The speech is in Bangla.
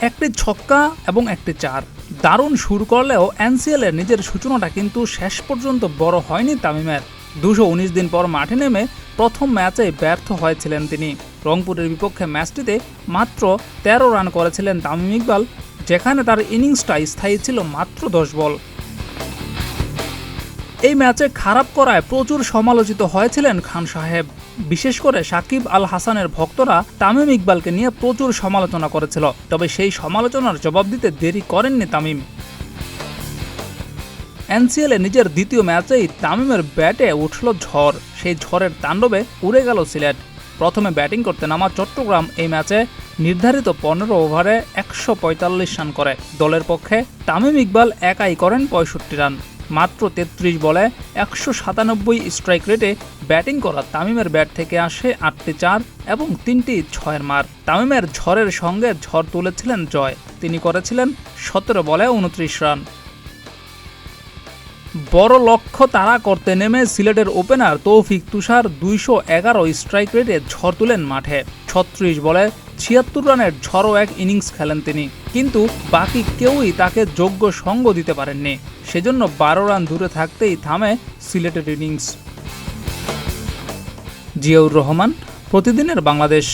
একটি ছক্কা এবং একটি চার। দারুণ শুরু করলেও এনসিএলে নিজের সূচনাটা কিন্তু শেষ পর্যন্ত বড় হয়নি তামিমের। 219 দিন পর মাঠে নেমে প্রথম ম্যাচে ব্যর্থ হয়েছিলেন তিনি। রংপুরের বিপক্ষে ম্যাচটিতে মাত্র 13 রান করেছিলেন তামিম ইকবাল, যেখানে তার ইনিংসটা স্থায়ী ছিল মাত্র 10 বল। এই ম্যাচে খারাপ করায় প্রচুর সমালোচিত হয়েছিলেন খান সাহেব। বিশেষ করে সাকিব আল হাসানের ভক্তরা তামিম ইকবালকে নিয়ে প্রচুর সমালোচনা করেছিল, তবে সেই সমালোচনার জবাব দিতে দেরি করেননি তামিম। এনসিএলে নিজের দ্বিতীয় ম্যাচেই তামিমের ব্যাটে উঠল ঝড়। সেই ঝড়ের তাণ্ডবে উড়ে গেল সিলেট। প্রথমে ব্যাটিং করতে নামা চট্টগ্রাম এই ম্যাচে নির্ধারিত 15 ওভারে 145 রান করে। দলের পক্ষে তামিম ইকবাল একাই করেন 65 রান। মাত্র 33 বলে 197 স্ট্রাইক রেটে ব্যাটিং করা তামিমের ব্যাট থেকে আসে 8টি 4 এবং 3টি 6-এর মার। তামিমের ঝড়ের সঙ্গে ঝড় তুলেছিলেন জয়। তিনি করেছিলেন 17 বলে 29 রান। বড় লক্ষ্য তাড়া করতে নেমে সিলেটের ওপেনার তৌফিক তুষার 211 স্ট্রাইক রেটে ঝড় তুলেন মাঠে। 36 বলে 76 রানের ঝড়ো এক ইনিংস খেলেন তিনি, কিন্তু বাকি কেউই তাকে যোগ্য সঙ্গ দিতে পারেননি। সেজন্য 12 রান দূরে থাকতেই থামে সিলেটের ইনিংস। জিয়াউর রহমান, প্রতিদিনের বাংলাদেশ।